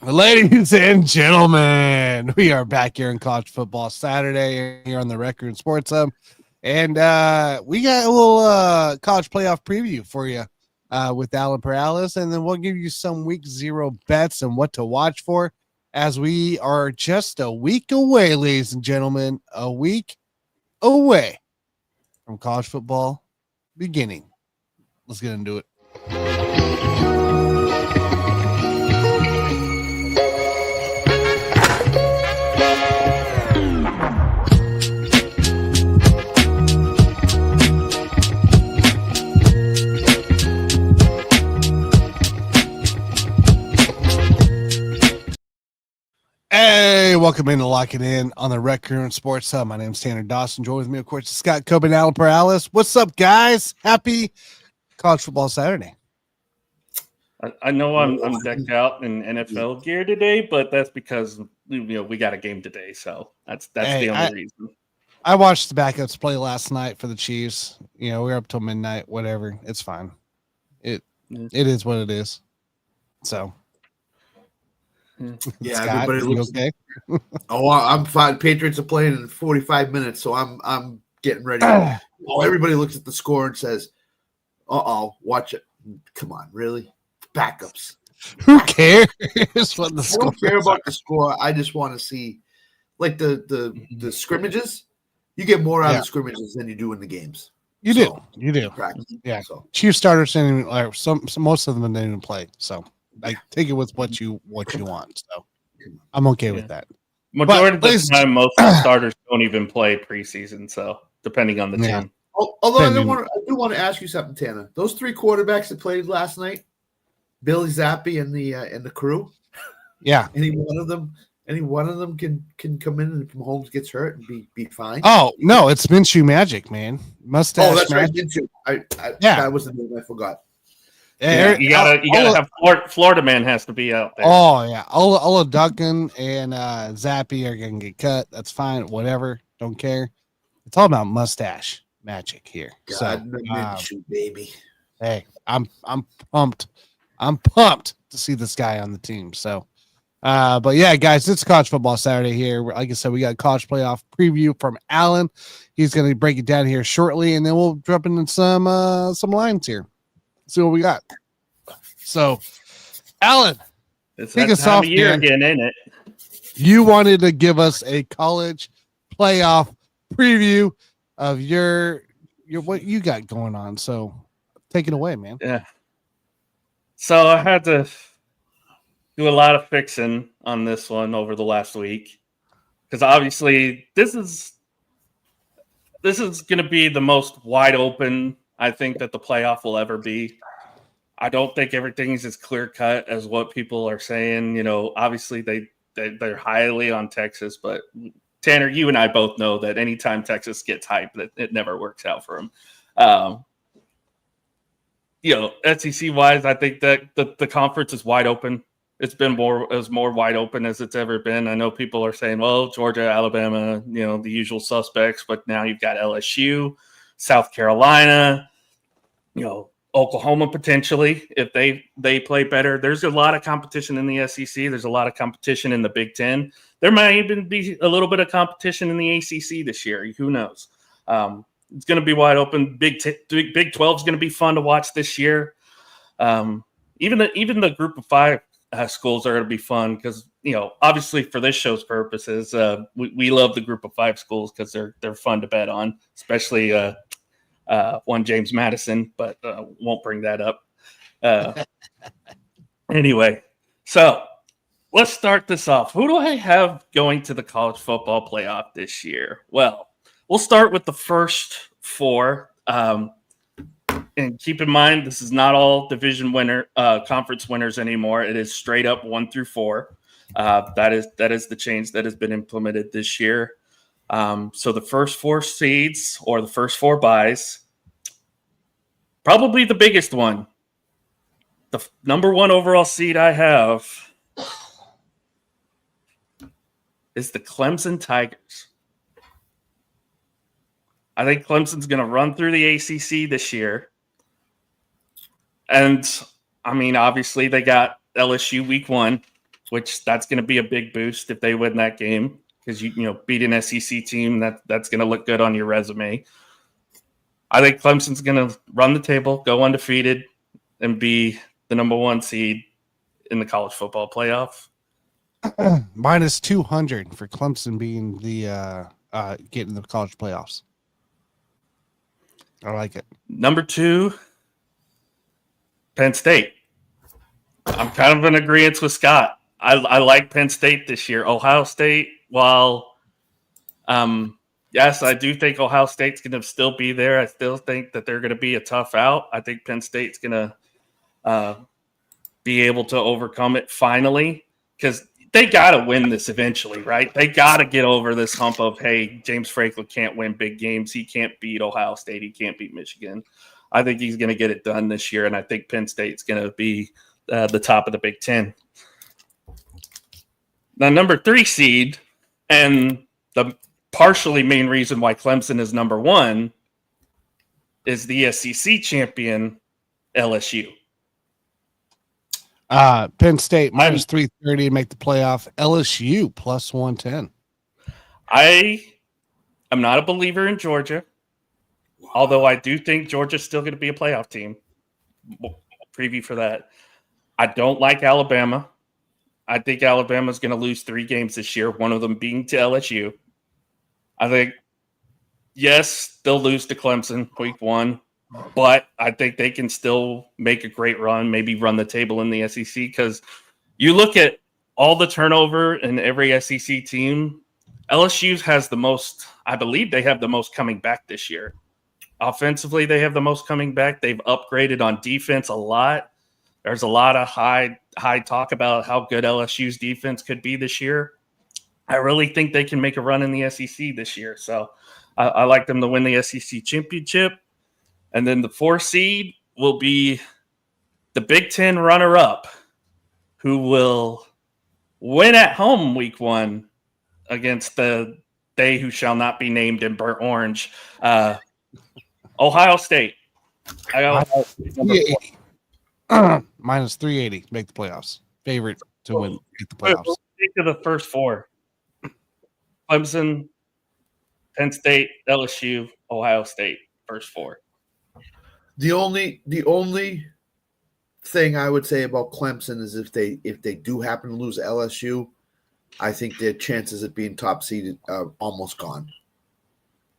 Ladies and gentlemen, we are back here in College Football Saturday here on the Record Sports Hub. And we got a little college playoff preview for you with Alan Perales. And then we'll give you some week zero bets and what to watch for as we are just a week away, ladies and gentlemen, a week away from college football beginning. Let's get into it. Hey, welcome into Locking In on the Rec Room Sports Hub. My name's Tanner Dawson. Join with me, of course, Scott Coben and Alan Perales. What's up, guys? Happy College Football Saturday. I know I'm decked out in NFL gear today, but that's because we got a game today, so that's the only reason. I watched the backups play last night for the Chiefs. We were up till midnight. Whatever, it's fine. It is what it is. So. Yeah, Scott, everybody looks okay. I'm fine. Patriots are playing in 45 minutes, so I'm getting ready. Everybody looks at the score and says, watch it. Come on, really? Backups. Who cares what the score? I don't care about the score. I just want to see, like the scrimmages. You get more out of the scrimmages than you do in the games. You do. Practice. Yeah. So. Chief starters didn't even, like most of them didn't even play. So. Take it with what you want. So I'm okay with that. Majority of the time, most of the starters don't even play preseason. So depending on the team. Although I do want to ask you something, Tanner. Those three quarterbacks that played last night, Billy Zappi and the crew. Yeah. Any one of them can come in and if Mahomes gets hurt and be fine. Oh no, it's Minshew magic, man. Mustache. Oh, that's magic. right, Minshew. That was the name I forgot. Yeah, you gotta have Florida man has to be out there. Oh yeah, Ola Duncan and Zappy are gonna get cut. That's fine, whatever. Don't care. It's all about mustache magic here. Minshew, baby. Hey, I'm pumped. I'm pumped to see this guy on the team. So, but yeah, guys, it's College Football Saturday here. Like I said, we got a college playoff preview from Alan. He's gonna break it down here shortly, and then we'll drop into some lines here. See what we got. So, Alan, it's that time of year again, ain't it? You wanted to give us a college playoff preview of your what you got going on. So, take it away, man. Yeah. So I had to do a lot of fixing on this one over the last week because obviously this is going to be the most wide open I think that the playoff will ever be. I don't think everything's as clear cut as what people are saying. Obviously they're highly on Texas, but Tanner, you and I both know that anytime Texas gets hyped, that it never works out for them. SEC wise, I think that the conference is wide open. It's been more wide open as it's ever been. I know people are saying, well, Georgia, Alabama, the usual suspects, but now you've got LSU, South Carolina, Oklahoma potentially if they play better. There's a lot of competition in the SEC. There's a lot of competition in the Big Ten. There might even be a little bit of competition in the ACC this year. Who knows? It's going to be wide open. Big 12 is going to be fun to watch this year. Even the Group of Five schools are going to be fun because obviously for this show's purposes, we love the Group of Five schools because they're fun to bet on, especially one James Madison, but won't bring that up. Anyway, so let's start this off. Who do I have going to the college football playoff this year? Well, we'll start with the first four. And keep in mind, this is not all division conference winners anymore. It is straight up 1 through 4. That is the change that has been implemented this year. So the first 4 seeds or the first 4 buys, probably the biggest one, the number 1 overall seed I have is the Clemson Tigers. I think Clemson's going to run through the ACC this year. And, I mean, obviously they got LSU week 1. which that's going to be a big boost if they win that game because you beat an SEC team that's going to look good on your resume. I think Clemson's going to run the table, go undefeated, and be the number 1 seed in the college football playoff. Minus 200 for Clemson being the getting the college playoffs. I like it. Number 2, Penn State. I'm kind of in agreement with Scott. I like Penn State this year. Ohio State, while yes, I do think Ohio State's going to still be there. I still think that they're going to be a tough out. I think Penn State's going to be able to overcome it finally because they got to win this eventually, right? They got to get over this hump of, hey, James Franklin can't win big games. He can't beat Ohio State. He can't beat Michigan. I think he's going to get it done this year, and I think Penn State's going to be the top of the Big Ten. Now, number 3 seed, and the partially main reason why Clemson is number 1 is the SEC champion, LSU. Penn State minus 330 to make the playoff. LSU plus 110. I am not a believer in Georgia, although I do think Georgia's still going to be a playoff team. Preview for that. I don't like Alabama. I think Alabama's going to lose 3 games this year, one of them being to LSU. I think, yes, they'll lose to Clemson week 1, but I think they can still make a great run, maybe run the table in the SEC because you look at all the turnover in every SEC team. LSU has the most, I believe they have the most coming back this year. Offensively, they have the most coming back. They've upgraded on defense a lot. There's a lot of high talk about how good LSU's defense could be this year. I really think they can make a run in the SEC this year. So I like them to win the SEC championship. And then the 4 seed will be the Big Ten runner-up who will win at home week 1 against the they who shall not be named in burnt orange. Ohio State. I got Ohio State number 4. Minus 380 make the playoffs. Favorite to win make the playoffs. We'll take to the first 4. Clemson, Penn State, LSU, Ohio State, first 4. The only thing I would say about Clemson is if they do happen to lose to LSU, I think their chances of being top seeded are almost gone.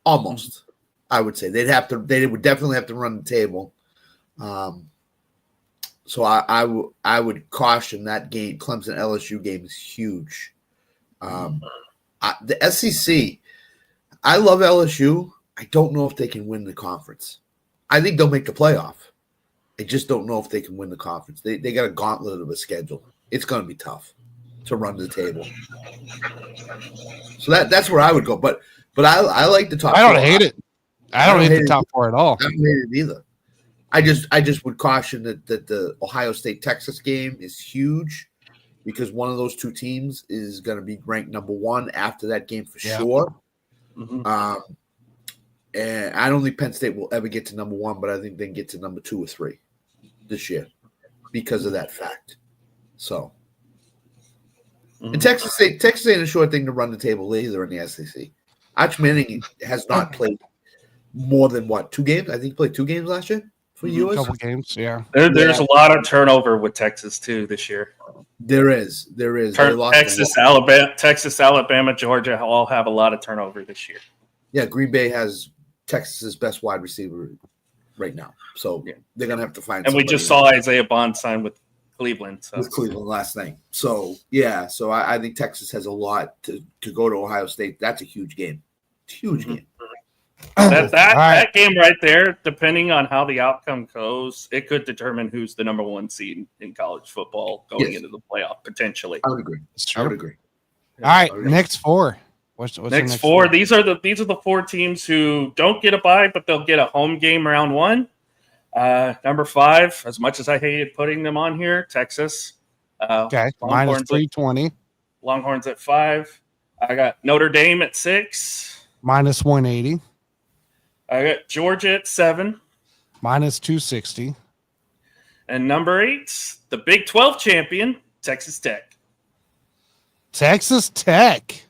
Almost, I would say they would definitely have to run the table. So I would caution that game. Clemson LSU game is huge. The SEC, I love LSU. I don't know if they can win the conference. I think they'll make the playoff. I just don't know if they can win the conference. They got a gauntlet of a schedule. It's going to be tough to run the table. So that's where I would go. But I like the top. I don't hate it. I don't hate the top 4 at all. I don't hate it either. I just would caution that the Ohio State Texas game is huge because one of those 2 teams is going to be ranked number 1 after that game for sure. Mm-hmm. And I don't think Penn State will ever get to number 1, but I think they can get to number 2 or 3 this year because of that fact. So, and Texas ain't a short thing to run the table either in the SEC. Arch Manning has not played more than 2 games. I think he played 2 games last year for US. Couple games, yeah. There's a lot of turnover with Texas too this year. There is. Texas, Alabama, Georgia all have a lot of turnover this year. Yeah, Green Bay has Texas's best wide receiver right now, so they're gonna have to find. And we just saw Isaiah Bond sign with Cleveland. With Cleveland last night. So I think Texas has a lot to go to Ohio State. That's a huge game. It's a huge game. That game right there, depending on how the outcome goes, it could determine who's the number 1 seed in college football going into the playoff potentially. I would agree. All right, next 4. What's next 4? These are the 4 teams who don't get a bye, but they'll get a home game round 1. Number 5, as much as I hated putting them on here, Texas. Okay, minus 320. Longhorns at 5. I got Notre Dame at 6. Minus 180. I got Georgia at 7. Minus 260. And number 8, the Big 12 champion, Texas Tech. Texas Tech.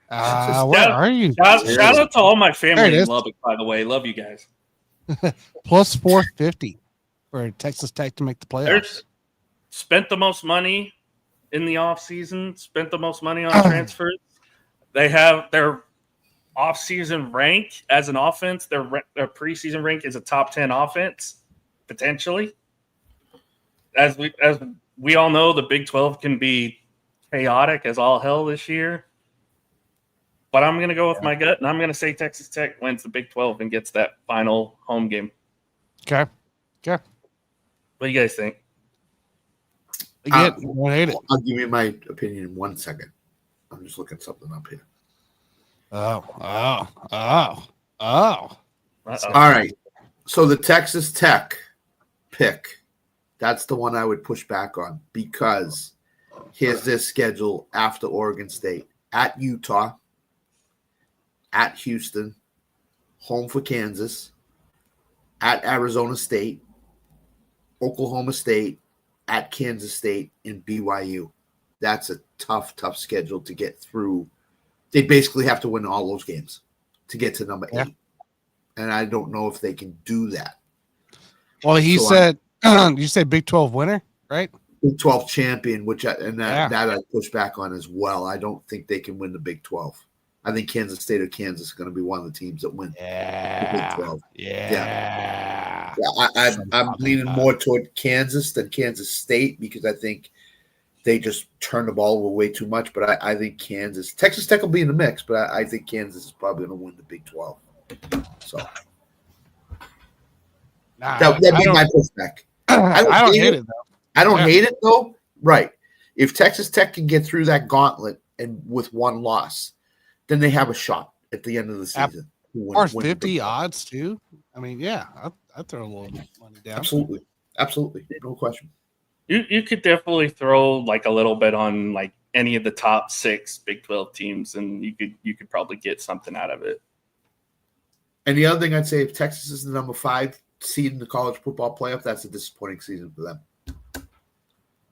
Where are you? Shout out to all my There it family in is. Lubbock, by the way. Love you guys. Plus 450 for Texas Tech to make the playoffs. Spent the most money in the offseason, spent the most money on transfers. They have their offseason rank as an offense. Their preseason rank is a top 10 offense, potentially. As we all know, the Big 12 can be chaotic as all hell this year. But I'm going to go with my gut, and I'm going to say Texas Tech wins the Big 12 and gets that final home game. Okay. What do you guys think? Again, don't hate it. I'll give you my opinion in 1 second. I'm just looking something up here. Oh. All right. So the Texas Tech pick, that's the one I would push back on because here's their schedule after Oregon State. At Utah, at Houston, home for Kansas, at Arizona State, Oklahoma State, at Kansas State, and BYU. That's a tough schedule to get through. They basically have to win all those games to get to number 8. And I don't know if they can do that. Well, he said, you say Big 12 winner, right? Big 12 champion, that I push back on as well. I don't think they can win the Big 12. I think Kansas State or Kansas are going to be one of the teams that win the Big 12. I'm leaning more toward Kansas than Kansas State because I think they just turn the ball over way too much. But I think Texas Tech will be in the mix, but I think Kansas is probably going to win the Big 12. So that'd be my pushback. I don't hate it, though. I don't hate it, though. Right. If Texas Tech can get through that gauntlet and with one loss, then they have a shot at the end of the season. Or 50 odds, too. I mean, I'd throw a little money down. Absolutely. No question. You could definitely throw like a little bit on like any of the top 6 Big 12 teams, and you could probably get something out of it. And the other thing I'd say, if Texas is the number 5 seed in the college football playoff, that's a disappointing season for them.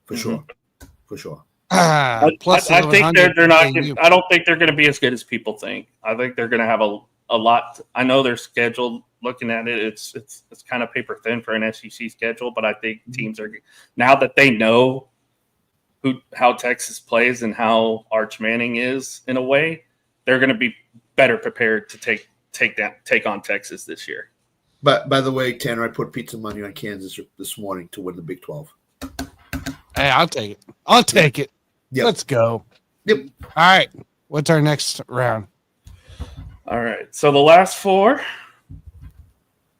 For sure. I think they're not. I don't think they're going to be as good as people think. I think they're going to have a lot. I know their schedule. Looking at it, it's kind of paper thin for an SEC schedule. But I think teams are now that they know how Texas plays and how Arch Manning is in a way, they're going to be better prepared to take on Texas this year. But by the way, Tanner, I put pizza money on Kansas this morning to win the Big 12. Hey, I'll take it. Yep. Let's go. Yep. All right. What's our next round? All right. So the last 4,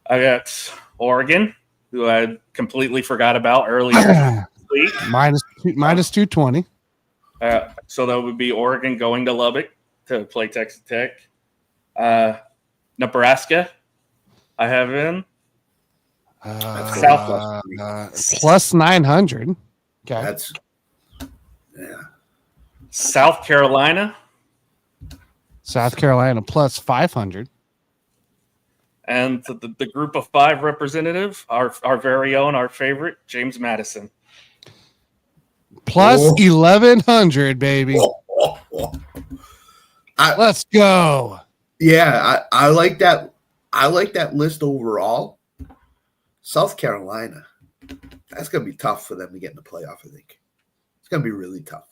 I got Oregon, who I completely forgot about earlier this week. minus 220. So that would be Oregon going to Lubbock to play Texas Tech. Nebraska, I have in. Southwest. Plus 900. Okay. South Carolina plus 500. And the group of 5 representative, our very own, our favorite, James Madison. Plus 1,100, baby. Let's go. Yeah, I like that. I like that list overall. South Carolina. That's going to be tough for them to get in the playoff, I think. It's going to be really tough.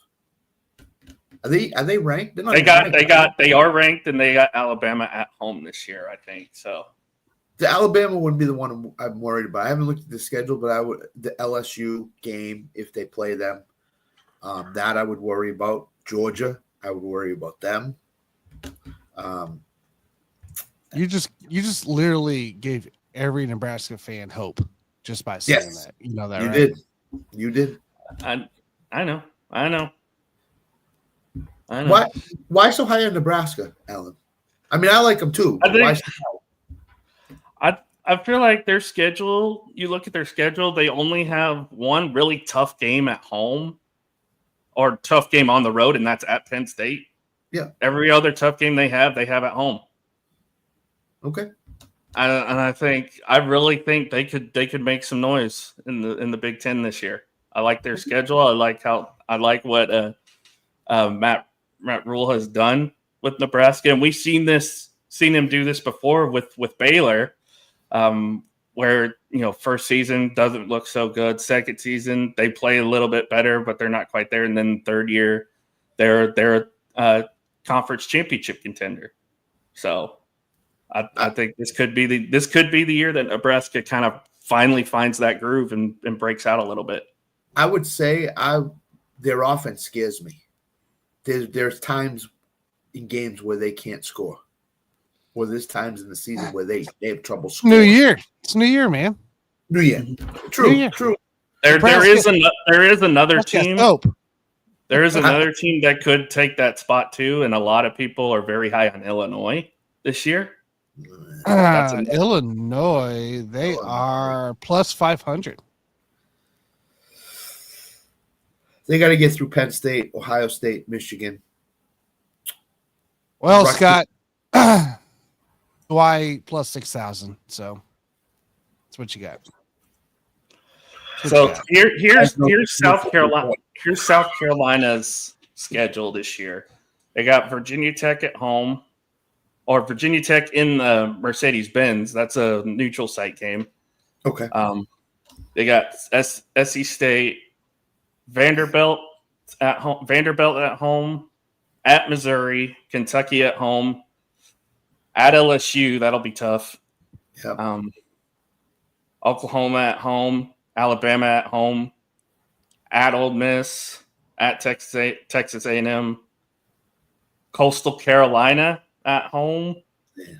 Are they ranked? They are ranked, and they got Alabama at home this year, I think. So the Alabama wouldn't be the one I'm worried about. I haven't looked at the schedule, but the LSU game, if they play them, that I would worry about. Georgia, I would worry about them. You just literally gave every Nebraska fan hope just by saying that. You know that, right? You did. I know. Why so high on Nebraska, Alan? I mean, I like them too. I feel like their schedule, you look at their schedule, they only have one really tough game at home or tough game on the road, and that's at Penn State. Yeah. Every other tough game they have at home. Okay. I really think they could make some noise in the Big Ten this year. I like their schedule. I like what Matt Rule has done with Nebraska, and we've seen him do this before with Baylor, where first season doesn't look so good, second season they play a little bit better, but they're not quite there, and then third year they're a conference championship contender. So I think this could be the year that Nebraska kind of finally finds that groove and breaks out a little bit. I would say their offense scares me. There's times in games where they can't score. Or there's times in the season where they have trouble scoring. New year. It's New Year, man. New Year. True. New Year. True. There is another team. There is another team that could take that spot too, and a lot of people are very high on Illinois this year. Illinois, they are plus 500. They got to get through Penn State, Ohio State, Michigan. Well, Scott, Hawaii plus 6,000. So that's what you got. So here's South Carolina. Here's South Carolina's schedule this year. They got Virginia Tech at home, or Virginia Tech in the Mercedes-Benz. That's a neutral site game. Okay. They got SC State, Vanderbilt at home, at Missouri, Kentucky at home, at LSU. That'll be tough. Yep. Oklahoma at home, Alabama at home, at Ole Miss, at Texas A&M, Coastal Carolina at home,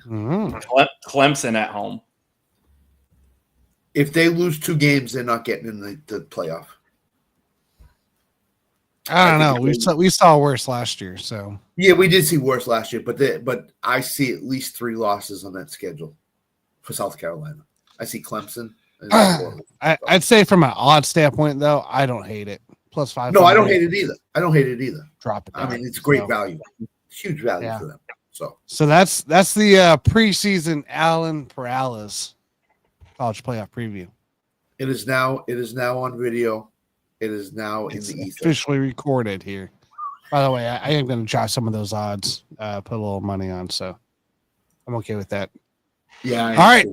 Clemson at home. If they lose 2 games, they're not getting in the playoff. I don't know. We saw worse last year, so yeah, we did see worse last year, but I see at least 3 losses on that schedule for South Carolina. I see Clemson. I'd say from an odd standpoint, though, I don't hate it. Plus 5. No, I don't hate it either. Drop it down. I mean, it's great value, huge value for them. So that's the preseason Allen Perales college playoff preview. It is now on video. It is now in the ether. Officially recorded here. By the way, I am going to try some of those odds, put a little money on, so I'm okay with that. Yeah. All right.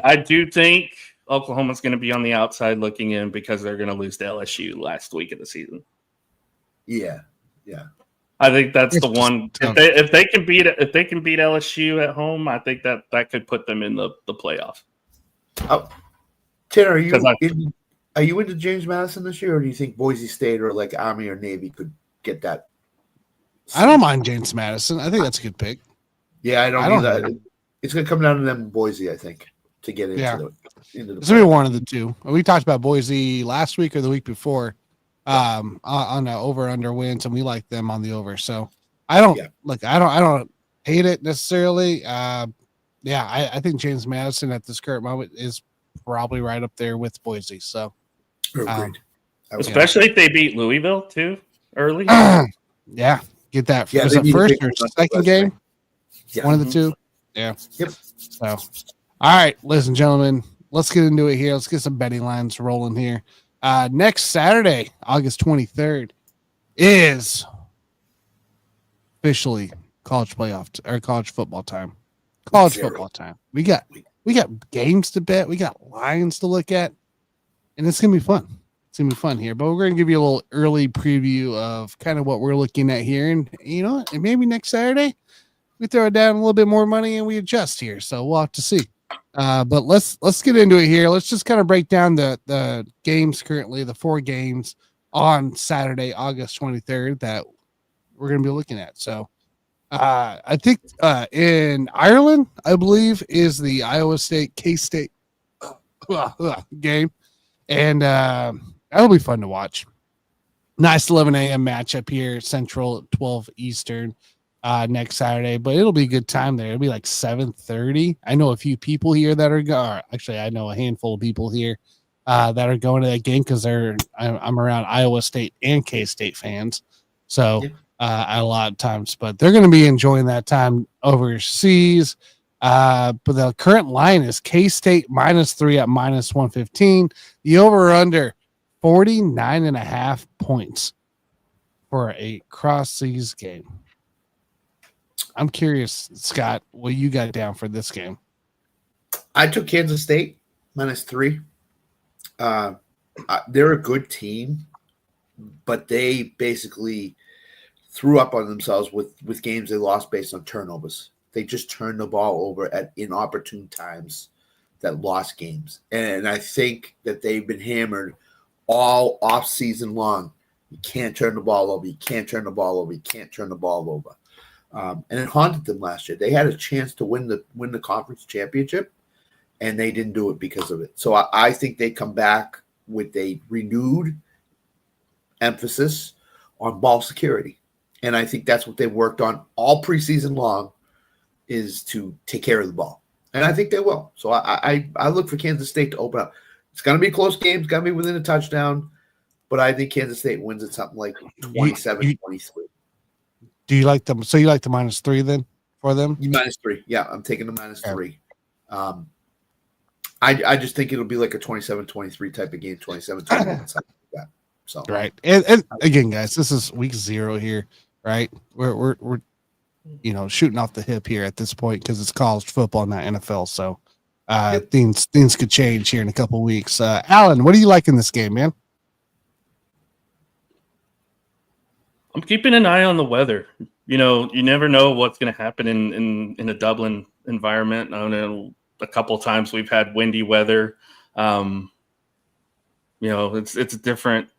I do think Oklahoma's going to be on the outside looking in because they're going to lose to LSU last week of the season. Yeah. I think that's the one. If they can beat LSU at home, I think that could put them in the playoff. Tanner, are you into James Madison this year, or do you think Boise State or like Army or Navy could get that? I don't mind James Madison. I think that's a good pick. Yeah, I don't either. It's going to come down to them in Boise, I think, to get into the It's going to be one of the two. We talked about Boise last week or the week before on the over-under wins, and we like them on the over. So I don't hate it necessarily. I think James Madison at this current moment is probably right up there with Boise. So, especially if they beat Louisville too early. Get that. Was it first or second game? Yeah. One of the two. Yeah. Yep. So, all right, ladies and gentlemen, let's get into it here. Let's get some betting lines rolling here. Next Saturday, August 23rd, is officially college football time. Football time. We got games to bet. We got lines to look at, and it's gonna be fun. It's gonna be fun here. But we're gonna give you a little early preview of kind of what we're looking at here, and and maybe next Saturday we throw down a little bit more money and we adjust here. So we'll have to see. But let's get into it here. Let's just kind of break down the games currently, the 4 games on Saturday, August 23rd that we're gonna be looking at. So. I think in Ireland, I believe, is the Iowa State K-State game, and that'll be fun to watch. Nice 11 a.m. matchup here, Central at 12 Eastern next Saturday, but it'll be a good time there. It'll be like 7:30. I know a few people here that are going. Actually, I know a handful of people here that are going to that game because I'm around Iowa State and K-State fans, so. Yeah. A lot of times, but they're going to be enjoying that time overseas. But the current line is K-State -3 at -115. The over/under 49.5 points. for a cross seas game. I'm curious, Scott, what you got down for this game? I took Kansas State -3. They're a good team, but they basically threw up on themselves with games they lost based on turnovers. They just turned the ball over at inopportune times that lost games. And I think that they've been hammered all off season long. You can't turn the ball over. You can't turn the ball over. You can't turn the ball over. And it haunted them last year. They had a chance to win the conference championship, and they didn't do it because of it. So I think they come back with a renewed emphasis on ball security. And I think that's what they've worked on all preseason long, is to take care of the ball. And I think they will. So I look for Kansas State to open up. It's going to be a close game. It's going to be within a touchdown. But I think Kansas State wins at something like 27-23. Do you like them? So you like the -3 then for them? -3. Yeah, I'm taking the -3. I just think it'll be like a 27-23 type of game, 27-21, something like that. So right. And again, guys, this is week 0 here, right? We're shooting off the hip here at this point because it's college football, not NFL. So things could change here in a couple of weeks. Alan, what do you like in this game, man? I'm keeping an eye on the weather. You never know what's going to happen in a Dublin environment. I know a couple of times we've had windy weather. It's a different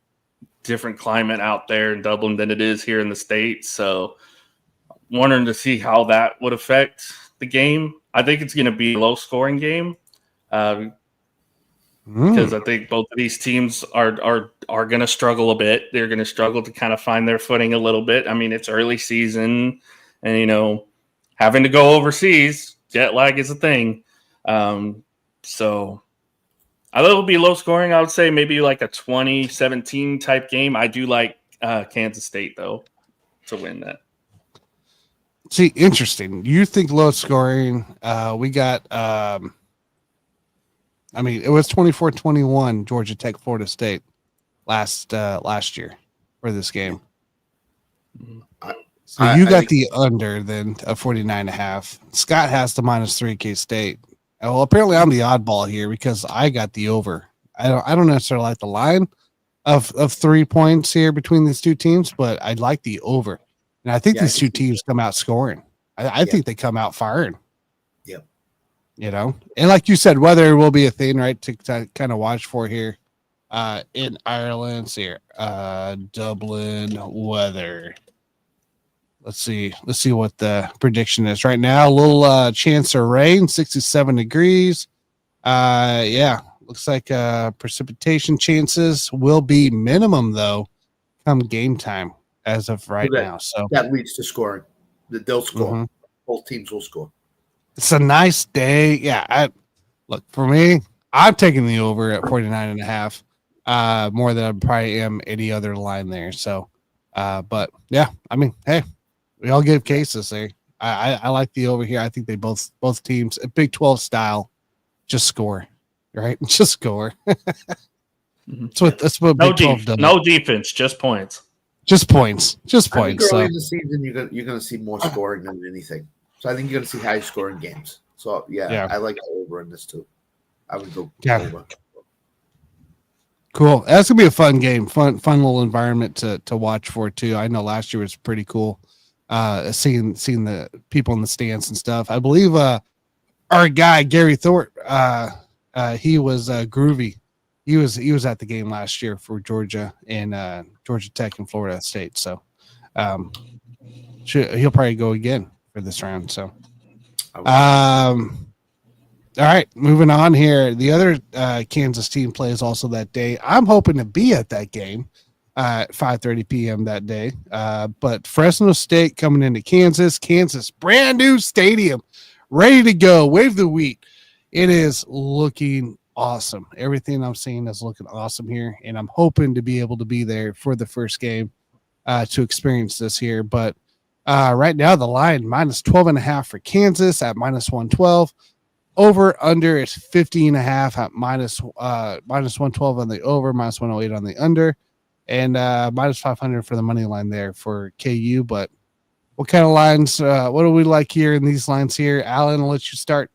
climate out there in Dublin than it is here in the States. So wondering to see how that would affect the game. I think it's going to be a low scoring game. Because I think both of these teams are going to struggle a bit. They're going to struggle to kind of find their footing a little bit. I mean, it's early season, and having to go overseas, jet lag is a thing. So I think it'll be low scoring. I would say maybe like a 20-17 type game. I do like Kansas State though to win that. See, interesting. You think low scoring? We got. It was 24-21 Georgia Tech, Florida State last year for this game. So you got the under then of 49.5. Scott has the -3 K-State. Well, apparently I'm the oddball here because I got the over. I don't necessarily like the line of 3 points here between these two teams, but I like the over. And I think these two teams come out scoring. I think they come out firing. Yep. And like you said, weather will be a thing, right, to kind of watch for here in Ireland. Here, Dublin weather. Let's see what the prediction is right now. A little chance of rain, 67 degrees. Looks like precipitation chances will be minimum though come game time as of right now. So that leads to scoring. They'll score. Mm-hmm. Both teams will score. It's a nice day. Yeah. Look, for me, I'm taking the over at 49.5, more than I probably am any other line there. So, but yeah, hey, we all give cases there. I like the over here. I think they both teams, Big 12 style, just score, right? Just score. That's what Big 12 does. No defense, just points. Just points. Early in the season, you're going to see more scoring than anything. So I think you're going to see high scoring games. So yeah. I like the over in this too. I would go over. Cool. That's gonna be a fun game. Fun little environment to watch for too. I know last year was pretty cool. Seeing the people in the stands and stuff. I believe our guy Gary Thorpe, he was groovy. He was at the game last year for Georgia and Georgia Tech and Florida State. So he'll probably go again for this round. So all right, moving on here. The other Kansas team plays also that day. I'm hoping to be at that game at 5:30 p.m. that day. But Fresno State coming into Kansas, brand new stadium, ready to go. Wave the wheat. It is looking awesome. Everything I'm seeing is looking awesome here, and I'm hoping to be able to be there for the first game to experience this here. But right now, the line -12.5 for Kansas at -112. Over under is 50.5 at -112 on the over, -108 on the under. and minus 500 for the money line there for KU. But what kind of lines? What do we like here in these lines here? Alan, I'll let you start.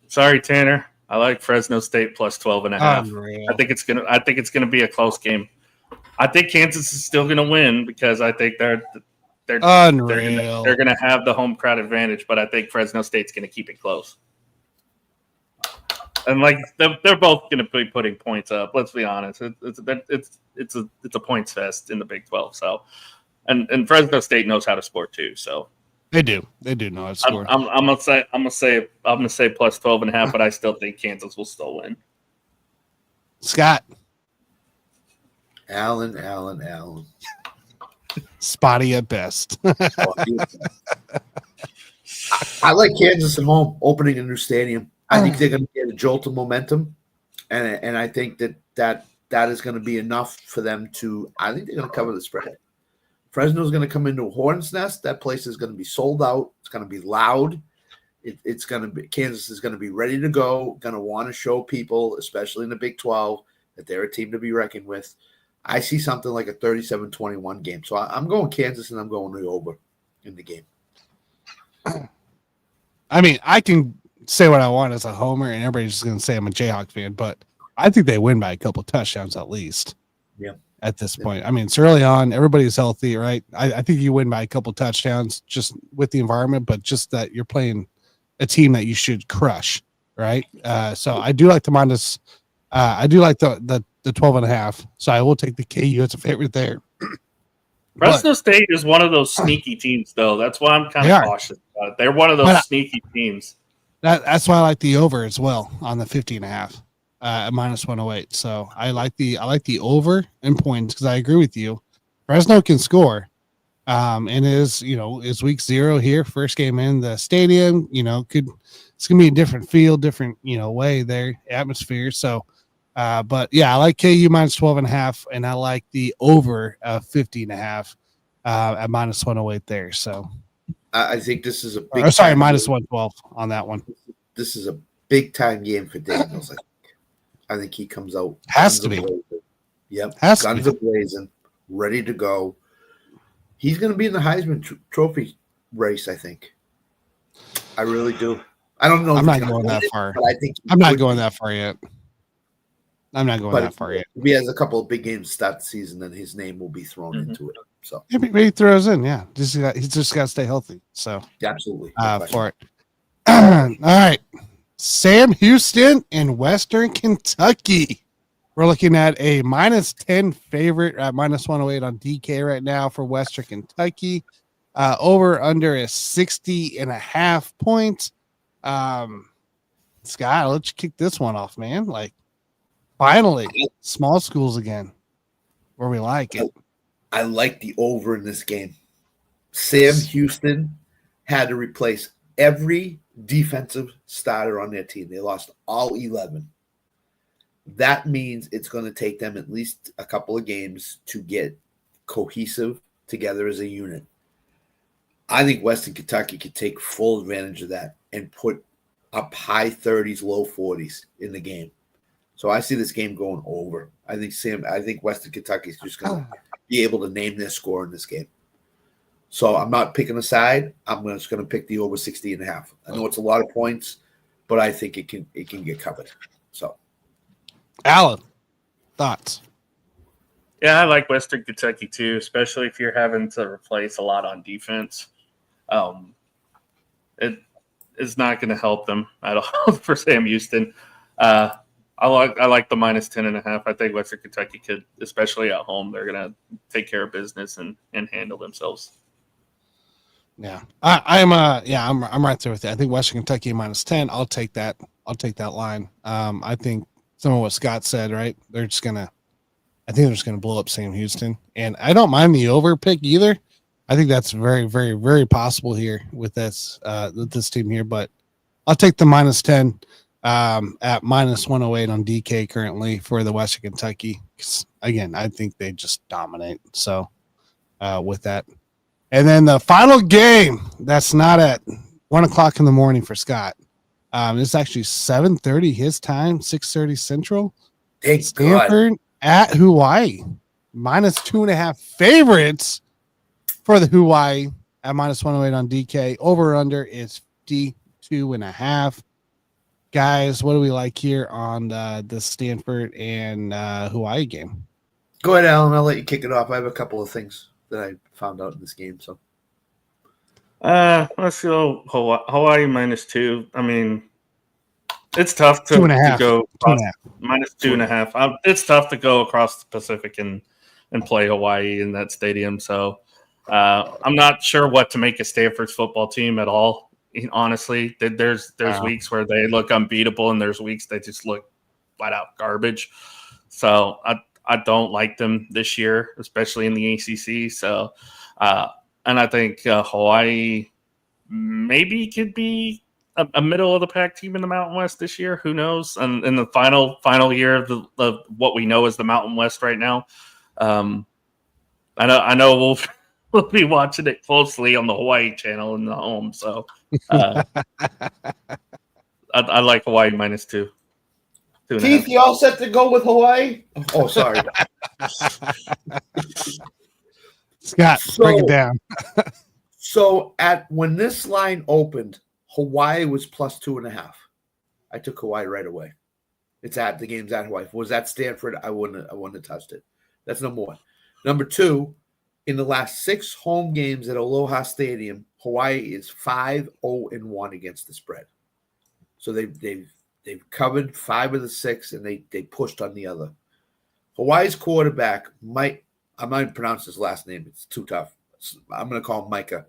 Sorry, Tanner. I like Fresno State plus 12.5. Unreal. I think it's gonna be a close game. I think Kansas is still gonna win because I think they're Unreal. They're gonna have the home crowd advantage, but I think Fresno State's gonna keep it close. And like they're both gonna be putting points up. Let's be honest. It's a points fest in the Big 12. So, and Fresno State knows how to score too. So. They do know how to score. I'm gonna say plus 12.5, but I still think Kansas will still win. Scott. Allen. Spotty at best. I like Kansas at home opening a new stadium. I think they're going to get a jolt of momentum, and I think that is going to be enough for them to. I think they're going to cover the spread. Fresno's going to come into a hornet's nest. That place is going to be sold out. It's going to be loud. It's going to be Kansas is going to be ready to go. Going to want to show people, especially in the Big 12, that they're a team to be reckoned with. I see something like a 37-21 game. So I'm going Kansas, and I'm going the over in the game. I mean, I can say what I want as a homer, and everybody's just going to say I'm a Jayhawk fan, but I think they win by a couple touchdowns at least. Yeah. At this point, I mean, it's early on. Everybody's healthy, right? I think you win by a couple touchdowns just with the environment, but just that you're playing a team that you should crush, right? So I do like the minus. I do like the 12.5. So I will take the KU as a favorite there. Fresno State is one of those sneaky teams, though. That's why I'm kind of cautious about it. They're one of those sneaky teams. That's why I like the over as well on the 50.5. At minus 108. So I like the over in points because I agree with you. Fresno can score. And is week 0 here, first game in the stadium, it's gonna be a different feel, different, way there, atmosphere. So but yeah, I like KU minus 12.5, and I like the over 50.5 at minus 108 there. So I think this is a big minus 112 on that one. This is a big time game for Daniels. I think he comes out. Has to be. Blazing. Yep. Has guns to be. are blazing, ready to go. He's going to be in the Heisman Trophy race, I think. I really do. I don't know. I'm not going that far. But I think I'm not going that far yet. I'm not going that far yet. If he has a couple of big games to start the season, then his name will be thrown into it. So maybe he throws in. Yeah, he's just got to stay healthy. So absolutely for it. All right. Sam Houston in Western Kentucky. We're looking at a minus 10 favorite at minus 108 on DK right now for Western Kentucky. Over under is 60.5 points. Scott, I'll let you kick this one off, man. Like, finally, small schools again, where we like it. I like the over in this game. Sam Houston had to replace every defensive starter on their team. They lost all 11. That means it's going to take them at least a couple of games to get cohesive together as a unit. I think Western Kentucky could take full advantage of that and put up high 30s, low 40s in the game. So I see this game going over. I think Western Kentucky is just going to be able to name their score in this game. So I'm not picking a side. I'm just going to pick the over 60.5. I know it's a lot of points, but I think it can get covered. So, Alan, thoughts? Yeah, I like Western Kentucky too, especially if you're having to replace a lot on defense. It is not going to help them at all for Sam Houston. I like the minus 10.5. I think Western Kentucky could, especially at home, they're going to take care of business and handle themselves. Yeah, I'm right there with you. I think Western Kentucky minus 10. I'll take that line. I think some of what Scott said, right? I think they're just gonna blow up Sam Houston, and I don't mind the over pick either. I think that's very, very, very possible here with this team here. But I'll take the minus 10 at minus 108 on DK currently for the Western Kentucky. Again, I think they just dominate. So with that. And then the final game that's not at 1:00 in the morning for Scott. It's actually 7:30 his time, 6:30 Central. Thank Stanford God. at Hawaii. -2.5 favorites for the Hawaii at -108 on DK. Over under is 52.5. Guys, what do we like here on the Stanford and Hawaii game? Go ahead, Alan. I'll let you kick it off. I have a couple of things that I found out in this game. So, let's go Hawaii -2. I mean, it's tough to 2.5. go -2.5. It's tough to go across the Pacific and play Hawaii in that stadium. So I'm not sure what to make of Stanford's football team at all. Honestly, there's weeks where they look unbeatable, and there's weeks they just look flat out garbage. So I don't like them this year, especially in the ACC. So, and I think Hawaii maybe could be a middle of the pack team in the Mountain West this year. Who knows? And in the final year of what we know is the Mountain West right now. I know we'll be watching it closely on the Hawaii channel in the home. So I like Hawaii -2. Keith, you all set to go with Hawaii? Oh, sorry. Scott, break it down. So when this line opened, Hawaii was +2.5. I took Hawaii right away. The game's at Hawaii. If it was at Stanford, I wouldn't have touched it. That's number one. Number two, in the last 6 home games at Aloha Stadium, Hawaii is 5-0-1 against the spread. So they've covered 5 of the 6, and they pushed on the other. Hawaii's quarterback I might pronounce his last name. It's too tough. I'm going to call him Micah.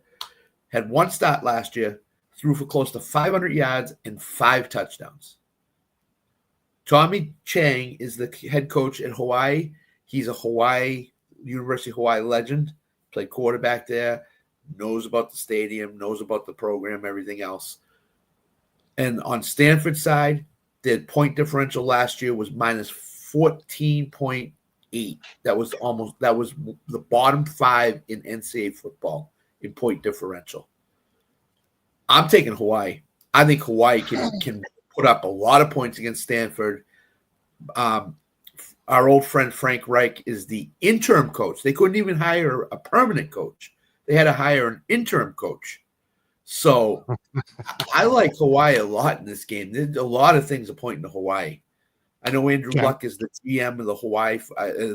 Had 1 start last year, threw for close to 500 yards and 5 touchdowns. Tommy Chang is the head coach at Hawaii. He's a University of Hawaii legend. Played quarterback there. Knows about the stadium. Knows about the program. Everything else. And on Stanford's side, their point differential last year was -14.8. That was the bottom 5 in NCAA football in point differential. I'm taking Hawaii. I think Hawaii can put up a lot of points against Stanford. Our old friend Frank Reich is the interim coach. They couldn't even hire a permanent coach. They had to hire an interim coach. So I like Hawaii a lot in this game. There's a lot of things are pointing to Hawaii. I know Andrew Luck is the GM of the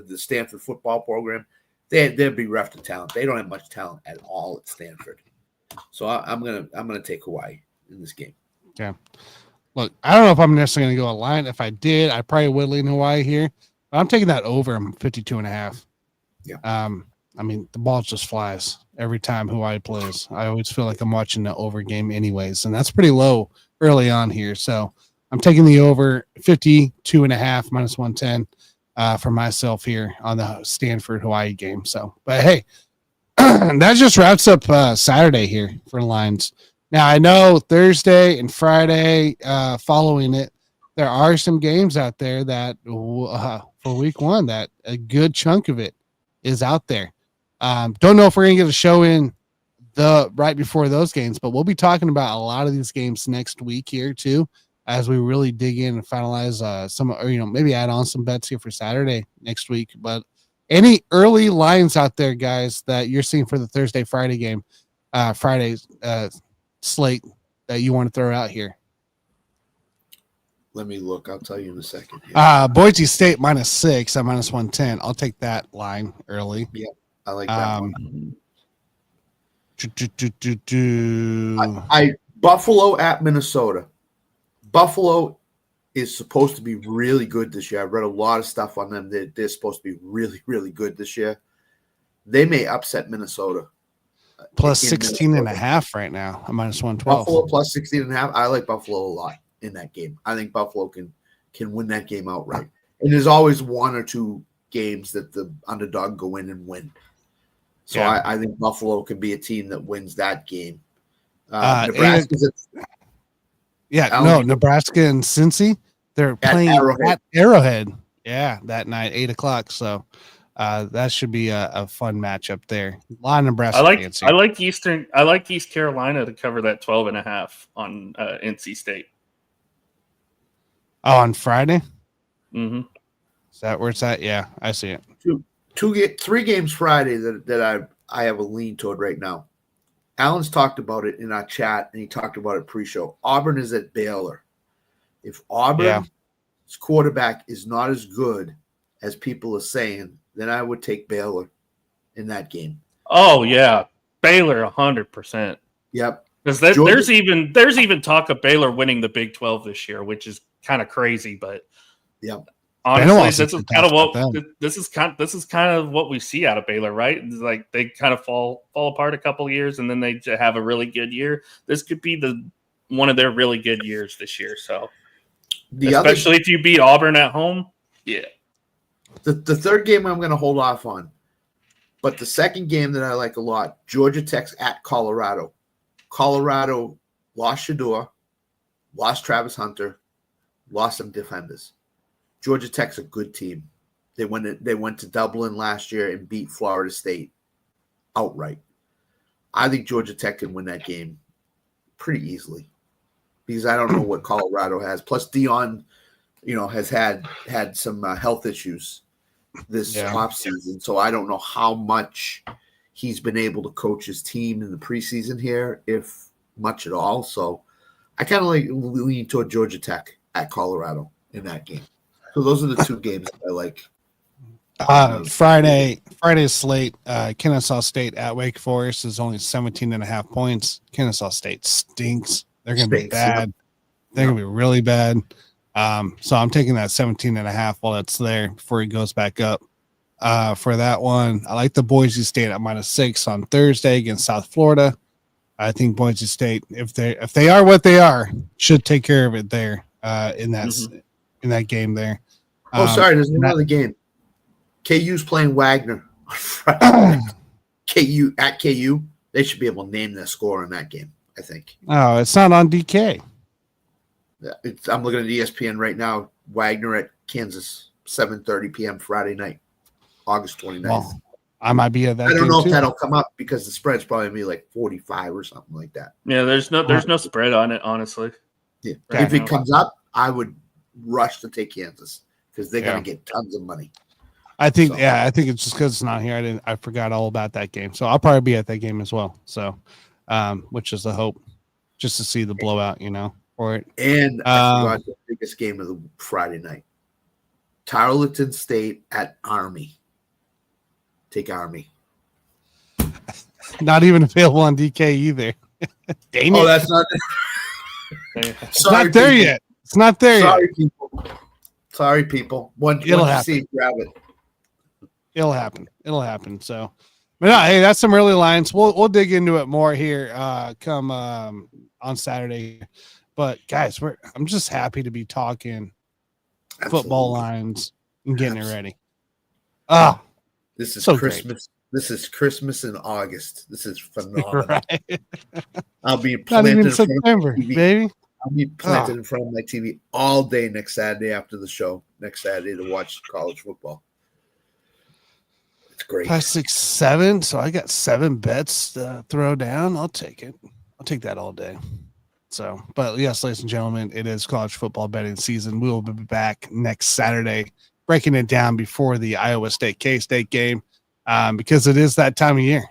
the Stanford football program. They're bereft of talent. They don't have much talent at all at Stanford. So I'm gonna take Hawaii in this game. Yeah. Look, I don't know if I'm necessarily going to go a line. If I did, I probably would lean Hawaii here. But I'm taking that over. I'm 52.5. Yeah. I mean, the ball just flies every time Hawaii plays. I always feel like I'm watching the over game anyways, and that's pretty low early on here. So I'm taking the over 52.5 -110 for myself here on the Stanford Hawaii game. So, but hey, that just wraps up Saturday here for lines. Now, I know Thursday and Friday following it, there are some games out there that for week 1 that a good chunk of it is out there. Don't know if we're going to get a show in right before those games, but we'll be talking about a lot of these games next week here too, as we really dig in and finalize some, or maybe add on some bets here for Saturday next week. But any early lines out there, guys, that you're seeing for the Thursday, Friday game, Friday's slate that you want to throw out here? Let me look. I'll tell you in a second. Boise State -6 at -110. I'll take that line early. Yeah, I like that one. Buffalo at Minnesota. Buffalo is supposed to be really good this year. I've read a lot of stuff on them. They're supposed to be really, really good this year. They may upset Minnesota. Plus 16.5 right now at -112. Buffalo plus 16.5. I like Buffalo a lot in that game. I think Buffalo can win that game outright. And there's always 1 or 2 games that the underdog go in and win. So yeah. I think Buffalo can be a team that wins that game. Nebraska's Nebraska and Cincy. They're playing at Arrowhead. Yeah, that night, 8:00. So that should be a fun matchup there. A lot of Nebraska. I like East Carolina to cover that 12.5 on NC State. Oh, on Friday? Mm-hmm. Is that where it's at? Yeah, I see it. 3 games Friday that I have a lean toward right now. Alan's talked about it in our chat, and he talked about it pre-show. Auburn is at Baylor. If Auburn's quarterback is not as good as people are saying, then I would take Baylor in that game. Oh yeah, Baylor 100%. Yep. Because there's even talk of Baylor winning the Big 12 this year, which is kind of crazy. But honestly, this is kind of what we see out of Baylor, right? It's like they kind of fall apart a couple of years, and then they have a really good year. This could be one of their really good years this year. So, especially if you beat Auburn at home, yeah. The third game I'm going to hold off on, but the second game that I like a lot, Georgia Tech at Colorado. Colorado lost Shador, lost Travis Hunter, lost some defenders. Georgia Tech's a good team. They went to Dublin last year and beat Florida State outright. I think Georgia Tech can win that game pretty easily because I don't know what Colorado has. Plus, Dion, has had some health issues this offseason, so I don't know how much he's been able to coach his team in the preseason here, if much at all. So I kind of lean toward Georgia Tech at Colorado in that game. So those are the 2 games that I like. Friday's slate, Kennesaw State at Wake Forest is only 17.5 points. Kennesaw State stinks. They're going to be bad. They're going to be really bad. So I'm taking that 17.5 while it's there before he goes back up. For that one, I like the Boise State at -6 on Thursday against South Florida. I think Boise State, if they are what they are, should take care of it there in that game there. There's another game. KU's playing Wagner on Friday. KU at KU, they should be able to name their score in that game, I think. Oh, it's not on DK. I'm looking at ESPN right now. Wagner at Kansas, 7:30 p.m. Friday night, August 29th. Well, I might be at that. I don't know if that'll come up because the spread's probably gonna be like 45 or something like that. Yeah, there's no spread on it, honestly. Yeah. If it comes up, I would rush to take Kansas because they're gonna get tons of money. I think it's just because it's not here. I forgot all about that game, so I'll probably be at that game as well. So, which is the hope, just to see the blowout, for it. And I forgot the biggest game of the Friday night: Tarleton State at Army. Take Army. Not even available on DK either. Dang it! That's not. It's not there yet. It's not there yet. Sorry, people. Once you see it, grab it. It'll happen. So, but no, hey, that's some early lines. We'll dig into it more here come on Saturday. But guys, I'm just happy to be talking football lines and getting it ready. Oh, this is so Christmas. Great. This is Christmas in August. This is phenomenal. Right? I'll be not planted even September, baby. I'll be planted in front of my TV all day next Saturday after the show. Next Saturday to watch college football. It's great. 5, 6, 7. So I got 7 bets to throw down. I'll take it. I'll take that all day. So, but yes, ladies and gentlemen, it is college football betting season. We will be back next Saturday, breaking it down before the Iowa State K-State game, because it is that time of year.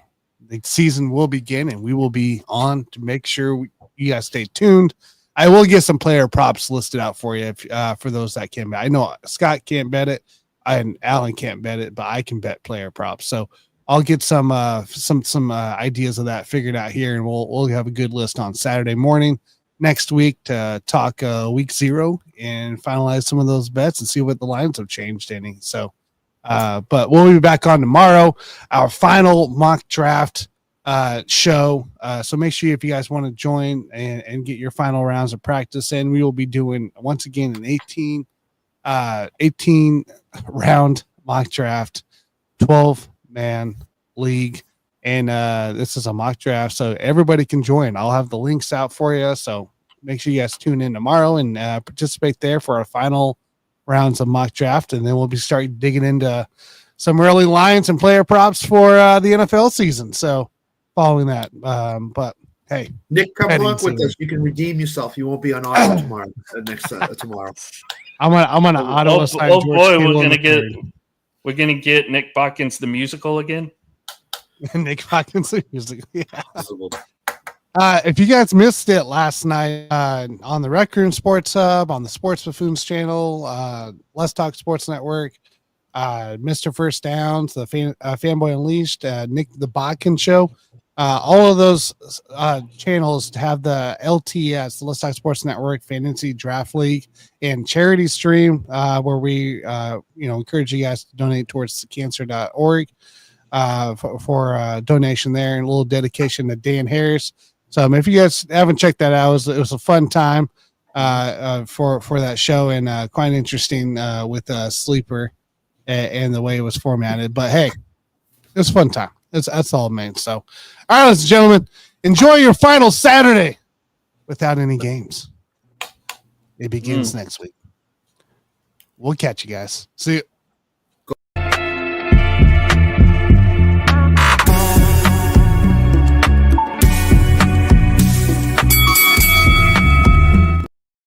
The season will begin, and we will be on to make sure you guys stay tuned. I will get some player props listed out for you for those that can bet. I know Scott can't bet it, and Alan can't bet it, but I can bet player props. So I'll get some ideas of that figured out here, and we'll have a good list on Saturday morning next week to talk week 0 and finalize some of those bets and see what the lines have changed any. So, but we'll be back on tomorrow, our final mock draft show. So make sure if you guys want to join and get your final rounds of practice in, we will be doing once again an 18 round mock draft, 12-man league. And this is a mock draft, so everybody can join. I'll have the links out for you. So make sure you guys tune in tomorrow and participate there for our final rounds of mock draft. And then we'll be starting digging into some early lines and player props for the NFL season. So following that, but hey, Nick, come along with us. You can redeem yourself. You won't be on audio tomorrow. Tomorrow. I'm gonna auto assign George boy, Kittle in the we're gonna get Nick Watkins the musical again. Nick Watkins the musical. Yeah. If you guys missed it last night on the Rec Room Sports Hub, on the Sports Buffoons channel, Let's Talk Sports Network, Mr. First Downs, the Fanboy Unleashed, Nick the Bodkin Show, all of those channels have the LTS, the Let's Talk Sports Network, Fantasy Draft League, and charity stream where we encourage you guys to donate towards cancer.org for donation there, and a little dedication to Dan Harris. So if you guys haven't checked that out, it was a fun time for that show, and quite interesting with Sleeper and the way it was formatted. But hey, it was a fun time. That's all it means. So, all right, ladies and gentlemen, enjoy your final Saturday without any games. It begins next week. We'll catch you guys. See you.